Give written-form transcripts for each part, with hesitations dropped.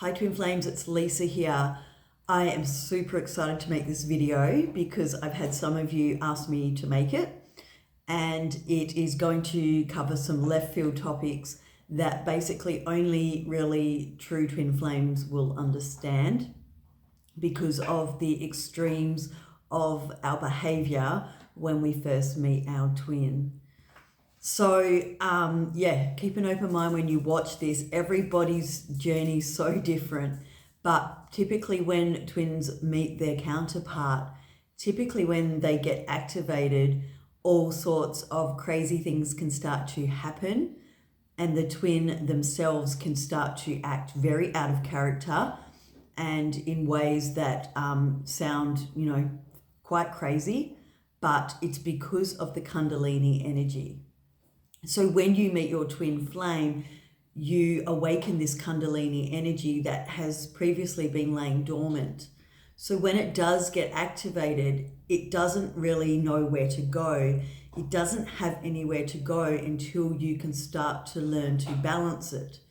Hi Twin Flames, it's Lisa here. I am super excited to make this video because I've had some of you ask me to make it, and it is going to cover some left field topics that basically only really true Twin Flames will understand because of the extremes of our behaviour when we first meet our twin. So keep an open mind when you watch this. Everybody's journey is so different, but typically when twins meet their counterpart, typically when they get activated, all sorts of crazy things can start to happen, and the twin themselves can start to act very out of character and in ways that sound, quite crazy, but it's because of the kundalini energy. So when you meet your twin flame, you awaken this kundalini energy that has previously been laying dormant. So when it does get activated, it doesn't really know where to go. It doesn't have anywhere to go until you can start to learn to balance it.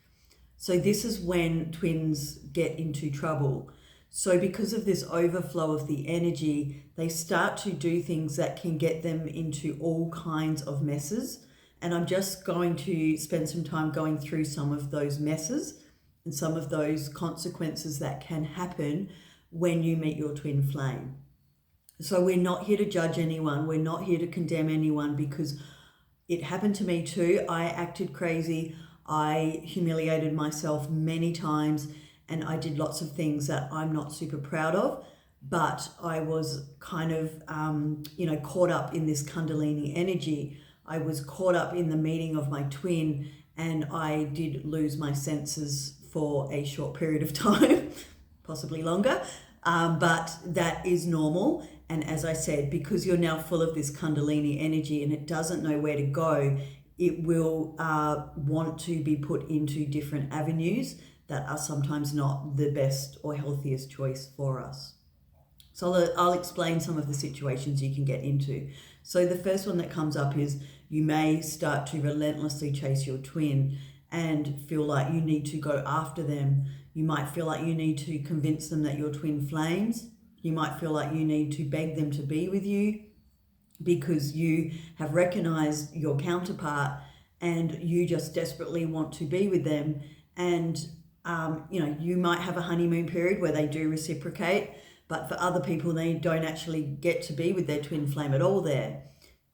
So this is when twins get into trouble. So because of this overflow of the energy, they start to do things that can get them into all kinds of messes. And I'm just going to spend some time going through some of those messes and some of those consequences that can happen when you meet your twin flame. So we're not here to judge anyone. We're not here to condemn anyone because it happened to me too. I acted crazy. I humiliated myself many times and I did lots of things that I'm not super proud of. But I was kind of, caught up in this kundalini energy. I was caught up in the meeting of my twin and I did lose my senses for a short period of time, possibly longer, but that is normal. And as I said, because you're now full of this kundalini energy and it doesn't know where to go, it will want to be put into different avenues that are sometimes not the best or healthiest choice for us. So I'll explain some of the situations you can get into. So the first one that comes up is you may start to relentlessly chase your twin and feel like you need to go after them. You might feel like you need to convince them that you're twin flames. You might feel like you need to beg them to be with you because you have recognized your counterpart and you just desperately want to be with them. And, you might have a honeymoon period where they do reciprocate, but for other people, they don't actually get to be with their twin flame at all there.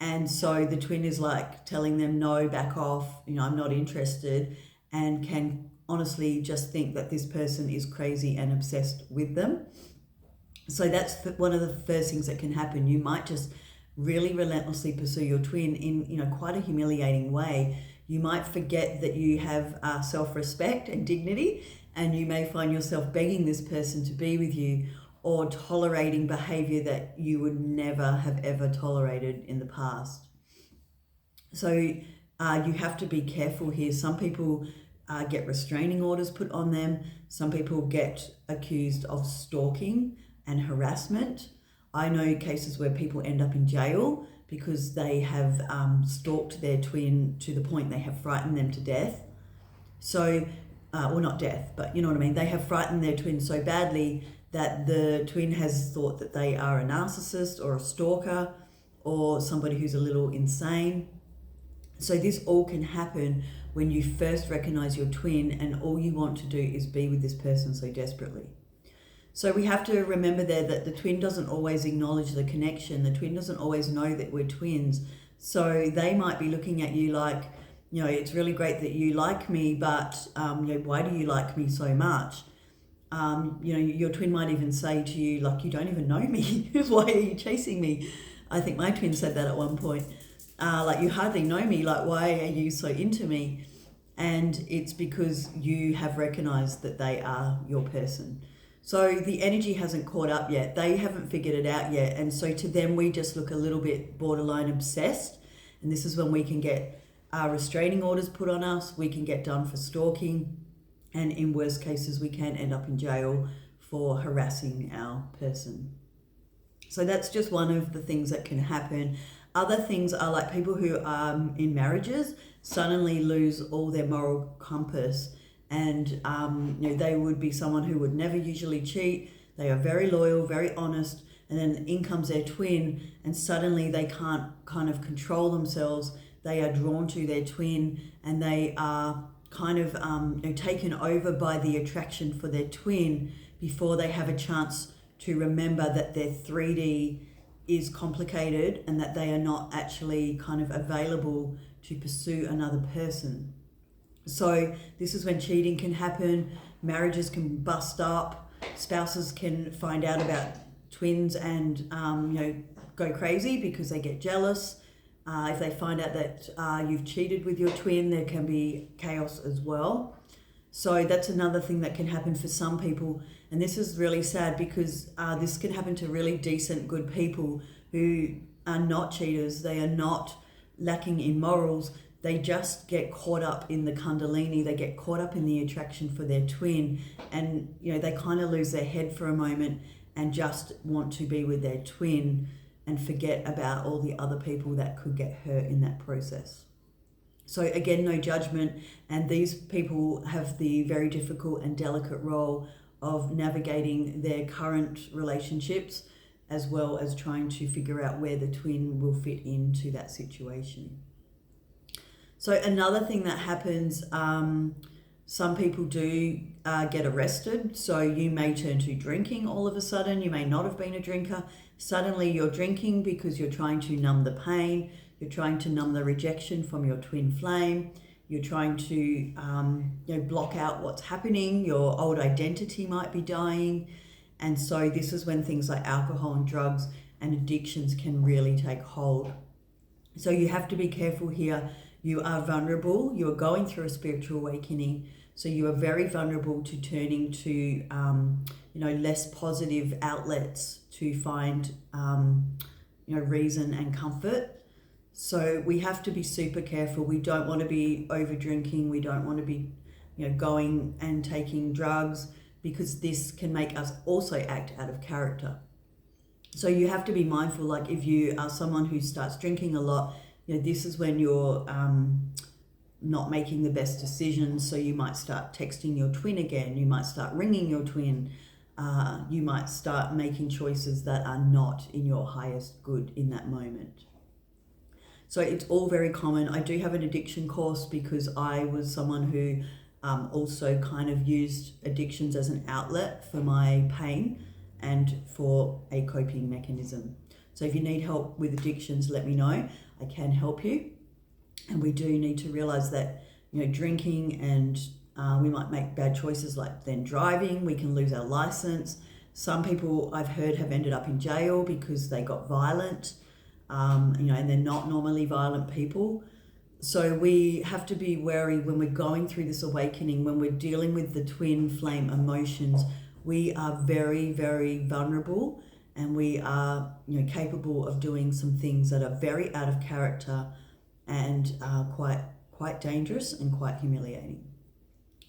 And so the twin is like telling them, no, back off, I'm not interested, and can honestly just think that this person is crazy and obsessed with them. So that's one of the first things that can happen. You might just really relentlessly pursue your twin in, quite a humiliating way. You might forget that you have self-respect and dignity, and you may find yourself begging this person to be with you or tolerating behavior that you would never have ever tolerated in the past. So you have to be careful here. Some people get restraining orders put on them. Some people get accused of stalking and harassment. I know cases where people end up in jail because they have stalked their twin to the point they have frightened them to death. So, well, not death, but you know what I mean. They have frightened their twin so badly that the twin has thought that they are a narcissist or a stalker or somebody who's a little insane. So this all can happen when you first recognize your twin and all you want to do is be with this person so desperately. So we have to remember there that the twin doesn't always acknowledge the connection. The twin doesn't always know that we're twins. So they might be looking at you like, it's really great that you like me, but why do you like me so much? Your twin might even say to you, like, you don't even know me. Why are you chasing me? I think my twin said that at one point. Like, you hardly know me. Like, why are you so into me? And it's because you have recognized that they are your person. So the energy hasn't caught up yet. They haven't figured it out yet. And so to them, we just look a little bit borderline obsessed. And this is when we can get restraining orders put on us. We can get done for stalking. And in worst cases, we can end up in jail for harassing our person. So that's just one of the things that can happen. Other things are like people who are in marriages suddenly lose all their moral compass and they would be someone who would never usually cheat. They are very loyal, very honest, and then in comes their twin, and suddenly they can't kind of control themselves. They are drawn to their twin, and they are kind of taken over by the attraction for their twin before they have a chance to remember that their 3D is complicated and that they are not actually kind of available to pursue another person. So this is when cheating can happen, marriages can bust up, spouses can find out about twins and go crazy because they get jealous. If they find out that you've cheated with your twin, there can be chaos as well. So that's another thing that can happen for some people. And this is really sad because this can happen to really decent, good people who are not cheaters. They are not lacking in morals. They just get caught up in the kundalini. They get caught up in the attraction for their twin. And, they kind of lose their head for a moment and just want to be with their twin and forget about all the other people that could get hurt in that process. So again, no judgment, and these people have the very difficult and delicate role of navigating their current relationships as well as trying to figure out where the twin will fit into that situation. So another thing that happens, some people do get arrested. So you may turn to drinking all of a sudden. You may not have been a drinker. Suddenly you're drinking because you're trying to numb the pain. You're trying to numb the rejection from your twin flame. You're trying to block out what's happening. Your old identity might be dying. And so this is when things like alcohol and drugs and addictions can really take hold. So you have to be careful here. You are vulnerable. You are going through a spiritual awakening. So you are very vulnerable to turning to less positive outlets to find reason and comfort. So we have to be super careful. We don't want to be over drinking. We don't want to be going and taking drugs, because this can make us also act out of character. So you have to be mindful, like if you are someone who starts drinking a lot, this is when you're not making the best decisions. So you might start texting your twin again. You might start ringing your twin. You might start making choices that are not in your highest good in that moment. So it's all very common. I do have an addiction course because I was someone who also kind of used addictions as an outlet for my pain and for a coping mechanism. So if you need help with addictions, let me know. I can help you. And we do need to realize that, drinking and we might make bad choices like then driving. We can lose our license. Some people I've heard have ended up in jail because they got violent, and they're not normally violent people. So we have to be wary when we're going through this awakening, when we're dealing with the twin flame emotions. We are very, very vulnerable, and we are capable of doing some things that are very out of character and quite dangerous and quite humiliating.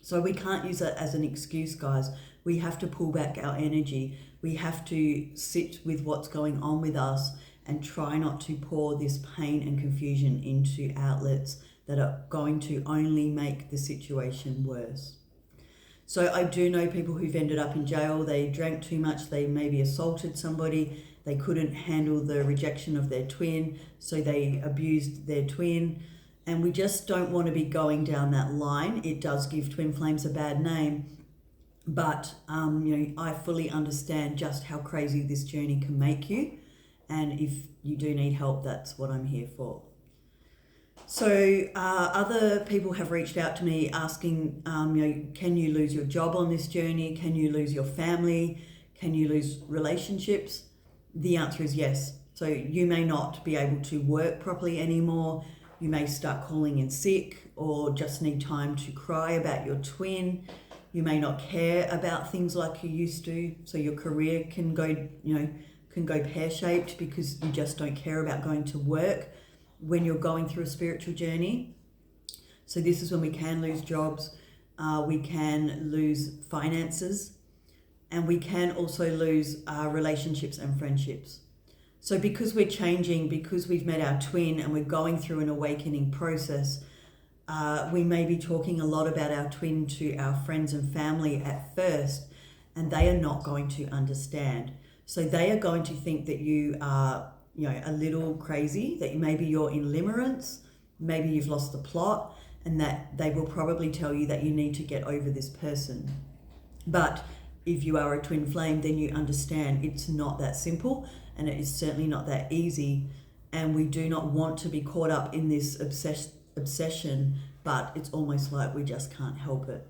So we can't use that as an excuse, guys. We have to pull back our energy. We have to sit with what's going on with us and try not to pour this pain and confusion into outlets that are going to only make the situation worse. So I do know people who've ended up in jail. They drank too much. They maybe assaulted somebody. They couldn't handle the rejection of their twin, so they abused their twin. And we just don't want to be going down that line. It does give twin flames a bad name. But, I fully understand just how crazy this journey can make you. And if you do need help, that's what I'm here for. So other people have reached out to me asking, can you lose your job on this journey? Can you lose your family? Can you lose relationships? The answer is yes. So you may not be able to work properly anymore. You may start calling in sick or just need time to cry about your twin. You may not care about things like you used to. So your career can go pear-shaped because you just don't care about going to work when you're going through a spiritual journey. So this is when we can lose jobs, we can lose finances, and we can also lose relationships and friendships. So because we're changing, because we've met our twin and we're going through an awakening process, we may be talking a lot about our twin to our friends and family at first, and they are not going to understand. So they are going to think that you are, a little crazy, that maybe you're in limerence, maybe you've lost the plot, and that they will probably tell you that you need to get over this person. But if you are a twin flame, then you understand it's not that simple, and it is certainly not that easy. And we do not want to be caught up in this obsession, but it's almost like we just can't help it.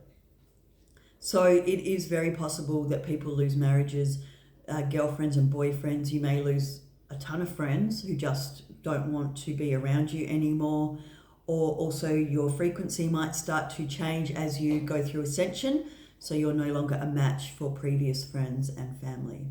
So it is very possible that people lose marriages, girlfriends and boyfriends. You may lose a ton of friends who just don't want to be around you anymore. Or also your frequency might start to change as you go through ascension. So you're no longer a match for previous friends and family.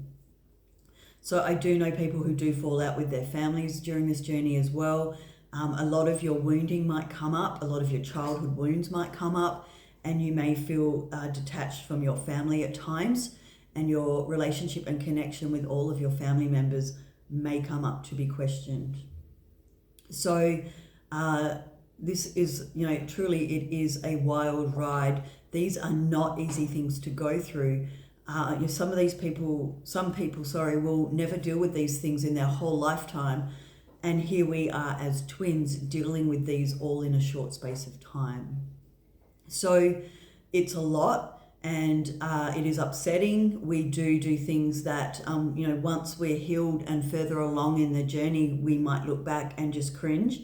So I do know people who do fall out with their families during this journey as well. A lot of your wounding might come up, a lot of your childhood wounds might come up, and you may feel detached from your family at times, and your relationship and connection with all of your family members may come up to be questioned. So this is, truly it is a wild ride. These are not easy things to go through. Some people will never deal with these things in their whole lifetime. And here we are as twins dealing with these all in a short space of time. So it's a lot, and it is upsetting. We do things that, once we're healed and further along in the journey, we might look back and just cringe.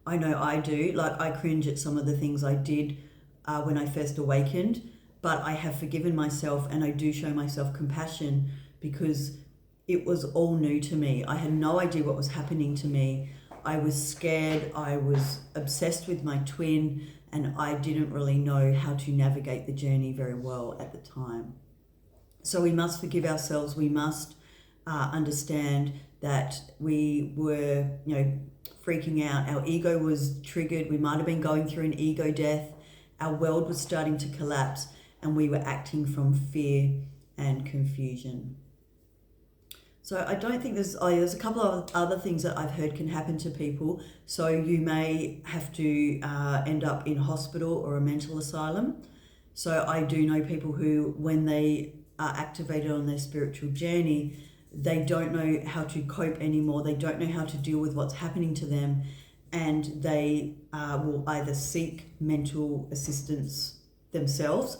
I know I do. Like, I cringe at some of the things I did when I first awakened, but I have forgiven myself, and I do show myself compassion because it was all new to me. I had no idea what was happening to me. I was scared. I was obsessed with my twin, and I didn't really know how to navigate the journey very well at the time. So we must forgive ourselves. We must understand that we were, freaking out. Our ego was triggered. We might have been going through an ego death. Our world was starting to collapse, and we were acting from fear and confusion. So I don't think there's a couple of other things that I've heard can happen to people. So you may have to end up in hospital or a mental asylum. So I do know people who, when they are activated on their spiritual journey, they don't know how to cope anymore. They don't know how to deal with what's happening to them. And they will either seek mental assistance themselves,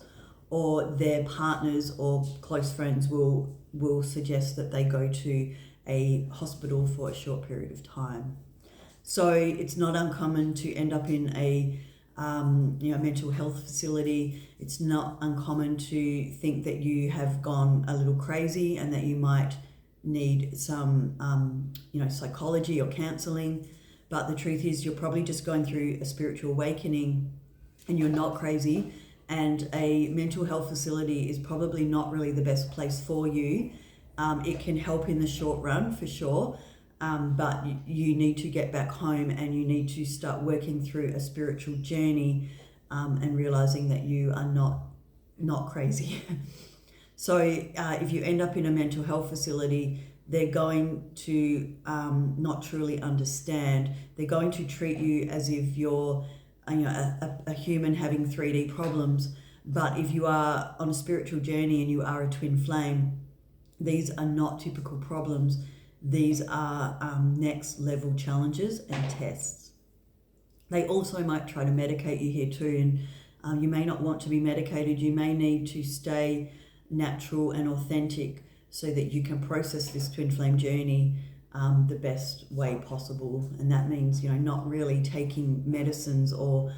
or their partners or close friends will suggest that they go to a hospital for a short period of time. So it's not uncommon to end up in a mental health facility. It's not uncommon to think that you have gone a little crazy and that you might need some psychology or counseling. But the truth is, you're probably just going through a spiritual awakening, and you're not crazy. And a mental health facility is probably not really the best place for you. It can help in the short run for sure, but you need to get back home, and you need to start working through a spiritual journey and realizing that you are not crazy. So if you end up in a mental health facility, they're going to not truly understand. They're going to treat you as if you're a human having 3D problems. But if you are on a spiritual journey and you are a twin flame, these are not typical problems. These are next level challenges and tests. They also might try to medicate you here too, and you may not want to be medicated. You may need to stay natural and authentic so that you can process this twin flame journey the best way possible. And that means, not really taking medicines or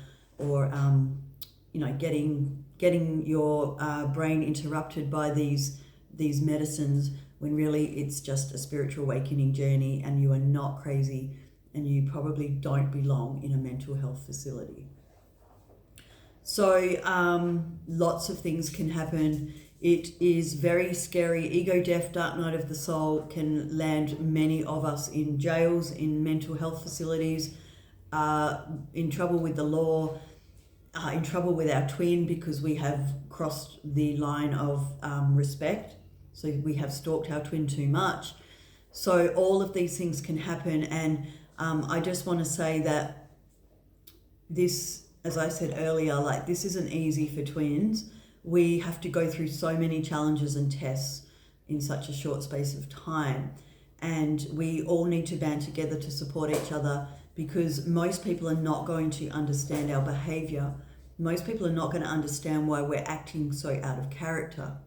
getting your brain interrupted by these medicines, when really it's just a spiritual awakening journey, and you are not crazy, and you probably don't belong in a mental health facility. So lots of things can happen. It is very scary. Ego death, dark night of the soul, can land many of us in jails, in mental health facilities, in trouble with the law, in trouble with our twin because we have crossed the line of respect. So we have stalked our twin too much. So all of these things can happen. And I just want to say that this as I said earlier, like, this isn't easy for twins. We have to go through so many challenges and tests in such a short space of time. And we all need to band together to support each other, because most people are not going to understand our behaviour. Most people are not going to understand why we're acting so out of character.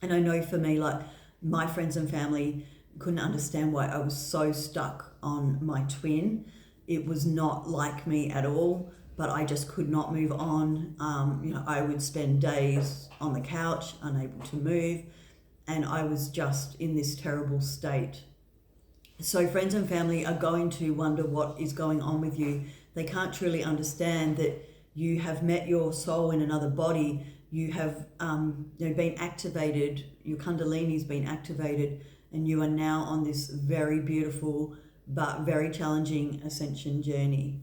And I know for me, like, my friends and family couldn't understand why I was so stuck on my twin. It was not like me at all, but I just could not move on. I would spend days on the couch, unable to move, and I was just in this terrible state. So friends and family are going to wonder what is going on with you. They can't truly understand that you have met your soul in another body. You have been activated, your kundalini's been activated, and you are now on this very beautiful but very challenging ascension journey.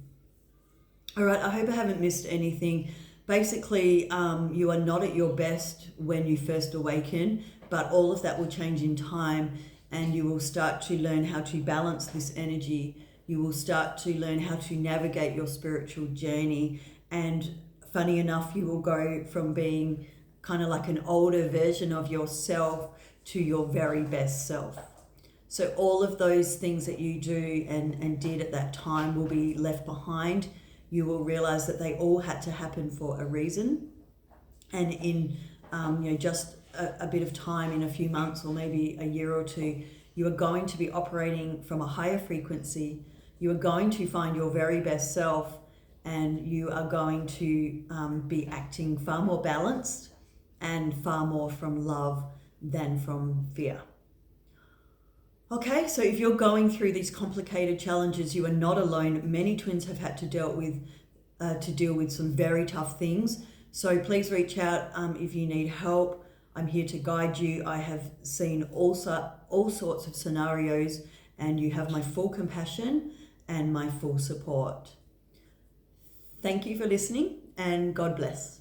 All right, I hope I haven't missed anything. Basically, you are not at your best when you first awaken, but all of that will change in time, and you will start to learn how to balance this energy. You will start to learn how to navigate your spiritual journey, and funny enough, you will go from being kind of like an older version of yourself to your very best self. So all of those things that you do and did at that time will be left behind. You will realize that they all had to happen for a reason. And in just a bit of time, in a few months or maybe a year or two, you are going to be operating from a higher frequency. You are going to find your very best self, and you are going to be acting far more balanced and far more from love than from fear. Okay, so if you're going through these complicated challenges, you are not alone. Many twins have had to deal with some very tough things. So please reach out if you need help. I'm here to guide you. I have seen all sorts of scenarios, and you have my full compassion and my full support. Thank you for listening, and God bless.